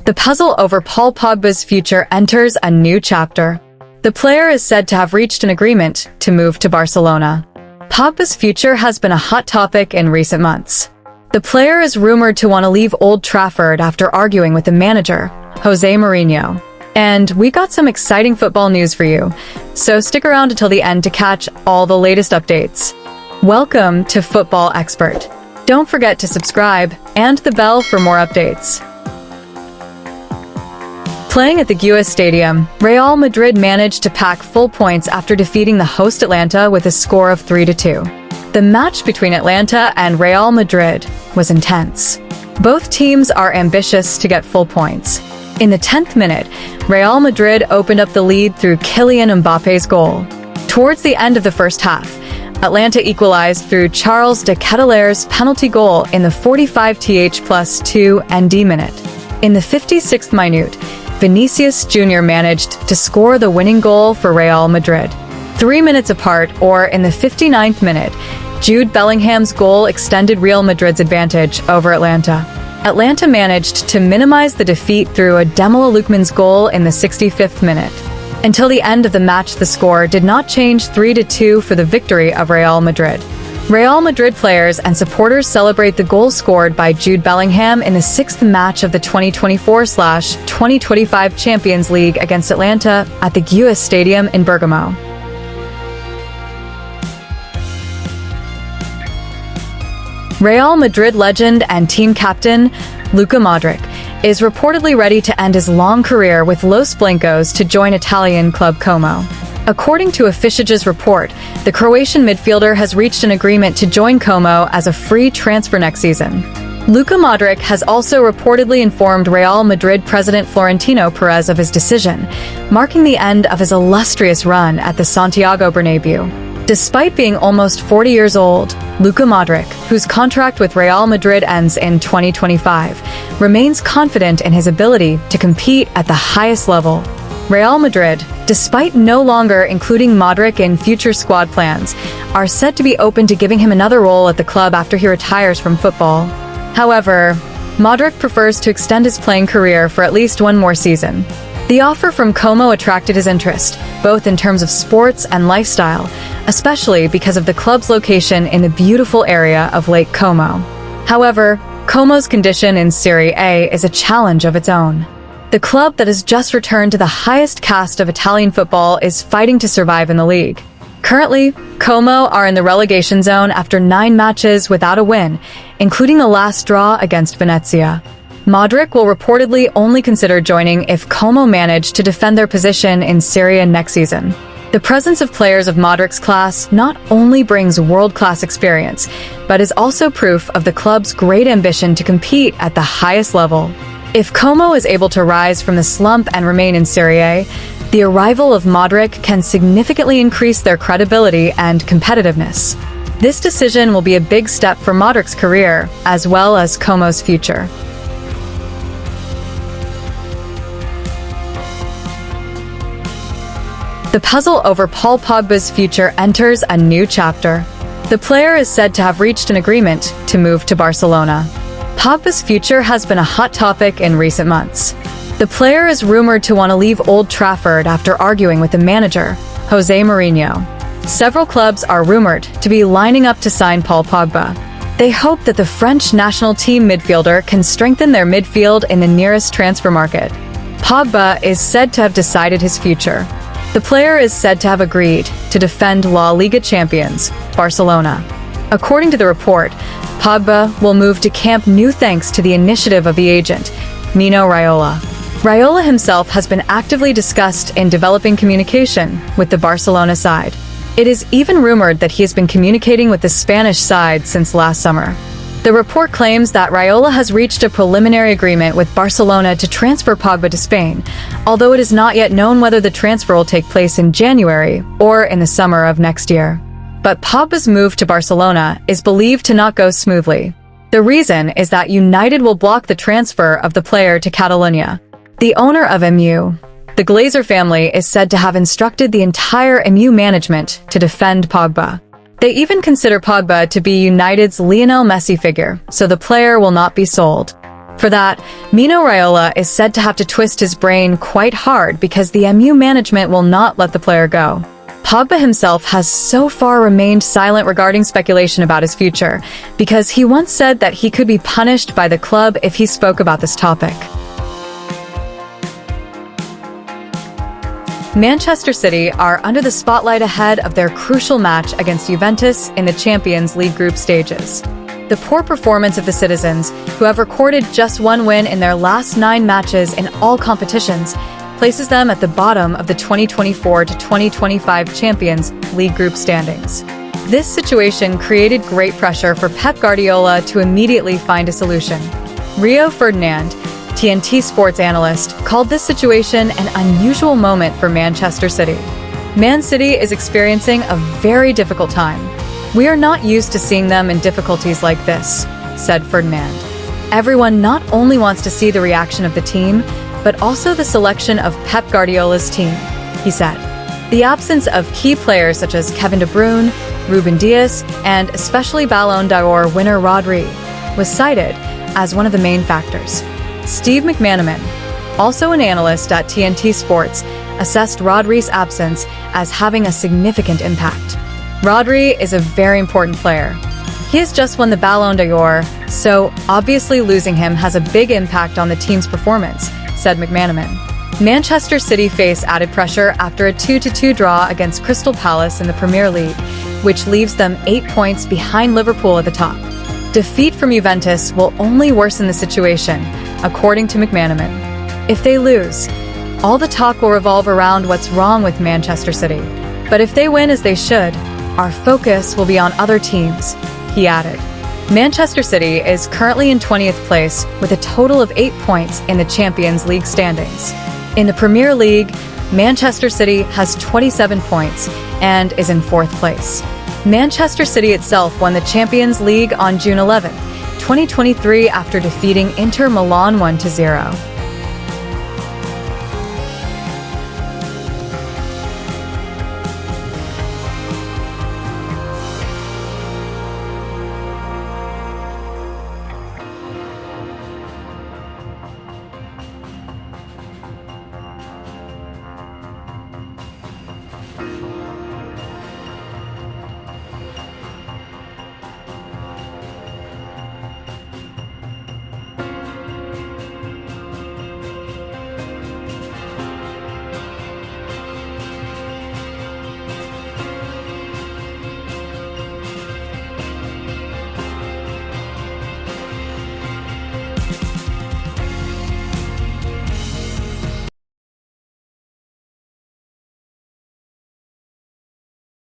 The puzzle over Paul Pogba's future enters a new chapter. The player is said to have reached an agreement to move to Barcelona. Pogba's future has been a hot topic in recent months. The player is rumored to want to leave Old Trafford after arguing with the manager, Jose Mourinho. And we got some exciting football news for you, so stick around until the end to catch all the latest updates. Welcome to Football Expert. Don't forget to subscribe and the bell for more updates. Playing at the Guas Stadium, Real Madrid managed to pack full points after defeating the host Atlanta with a score of 3-2. The match between Atlanta and Real Madrid was intense. Both teams are ambitious to get full points. In the 10th minute, Real Madrid opened up the lead through Kylian Mbappe's goal. Towards the end of the first half, Atlanta equalized through Charles de Keteler's penalty goal in the 45th+2 ND minute. In the 56th minute, Vinicius Jr. managed to score the winning goal for Real Madrid. 3 minutes apart, or in the 59th minute, Jude Bellingham's goal extended Real Madrid's advantage over Atlanta. Atlanta managed to minimize the defeat through Ademola Lookman's goal in the 65th minute. Until the end of the match, the score did not change 3-2 for the victory of Real Madrid. Real Madrid players and supporters celebrate the goal scored by Jude Bellingham in the 6th match of the 2024/2025 Champions League against Atlanta at the Guas Stadium in Bergamo. Real Madrid legend and team captain Luka Modric is reportedly ready to end his long career with Los Blancos to join Italian club Como. According to a Fishage report, the Croatian midfielder has reached an agreement to join Como as a free transfer next season. Luka Modric has also reportedly informed Real Madrid president Florentino Perez of his decision, marking the end of his illustrious run at the Santiago Bernabeu. Despite being almost 40 years old, Luka Modric, whose contract with Real Madrid ends in 2025, remains confident in his ability to compete at the highest level. Real Madrid, despite no longer including Modric in future squad plans, are said to be open to giving him another role at the club after he retires from football. However, Modric prefers to extend his playing career for at least one more season. The offer from Como attracted his interest, both in terms of sports and lifestyle, especially because of the club's location in the beautiful area of Lake Como. However, Como's condition in Serie A is a challenge of its own. The club that has just returned to the highest caste of Italian football is fighting to survive in the league. Currently, Como are in the relegation zone after 9 matches without a win, including the last draw against Venezia. Modric will reportedly only consider joining if Como manage to defend their position in Serie A next season. The presence of players of Modric's class not only brings world-class experience, but is also proof of the club's great ambition to compete at the highest level. If Como is able to rise from the slump and remain in Serie A, the arrival of Modric can significantly increase their credibility and competitiveness. This decision will be a big step for Modric's career, as well as Como's future. The puzzle over Paul Pogba's future enters a new chapter. The player is said to have reached an agreement to move to Barcelona. Pogba's future has been a hot topic in recent months. The player is rumored to want to leave Old Trafford after arguing with the manager, Jose Mourinho. Several clubs are rumored to be lining up to sign Paul Pogba. They hope that the French national team midfielder can strengthen their midfield in the nearest transfer market. Pogba is said to have decided his future. The player is said to have agreed to defend La Liga champions, Barcelona. According to the report, Pogba will move to Camp Nou thanks to the initiative of the agent, Mino Raiola. Raiola himself has been actively discussed in developing communication with the Barcelona side. It is even rumored that he has been communicating with the Spanish side since last summer. The report claims that Raiola has reached a preliminary agreement with Barcelona to transfer Pogba to Spain, although it is not yet known whether the transfer will take place in January or in the summer of next year. But Pogba's move to Barcelona is believed to not go smoothly. The reason is that United will block the transfer of the player to Catalonia. The owner of MU, the Glazer family, is said to have instructed the entire MU management to defend Pogba. They even consider Pogba to be United's Lionel Messi figure, so the player will not be sold. For that, Mino Raiola is said to have to twist his brain quite hard because the MU management will not let the player go. Pogba himself has so far remained silent regarding speculation about his future, because he once said that he could be punished by the club if he spoke about this topic. Manchester City are under the spotlight ahead of their crucial match against Juventus in the Champions League group stages. The poor performance of the citizens, who have recorded just one win in their last 9 matches in all competitions, places them at the bottom of the 2024 to 2025 Champions League group standings. This situation created great pressure for Pep Guardiola to immediately find a solution. Rio Ferdinand, TNT Sports analyst, called this situation an unusual moment for Manchester City. Man City is experiencing a very difficult time. We are not used to seeing them in difficulties like this, said Ferdinand. Everyone not only wants to see the reaction of the team, but also the selection of Pep Guardiola's team, he said. The absence of key players such as Kevin De Bruyne, Ruben Dias, and especially Ballon d'Or winner Rodri was cited as one of the main factors. Steve McManaman, also an analyst at TNT Sports, assessed Rodri's absence as having a significant impact. Rodri is a very important player. He has just won the Ballon d'Or, so obviously losing him has a big impact on the team's performance, said McManaman. Manchester City face added pressure after a 2-2 draw against Crystal Palace in the Premier League, which leaves them 8 points behind Liverpool at the top. Defeat from Juventus will only worsen the situation, according to McManaman. If they lose, all the talk will revolve around what's wrong with Manchester City. But if they win as they should, our focus will be on other teams, he added. Manchester City is currently in 20th place with a total of 8 points in the Champions League standings. In the Premier League, Manchester City has 27 points and is in 4th place. Manchester City itself won the Champions League on June 11, 2023 after defeating Inter Milan 1-0.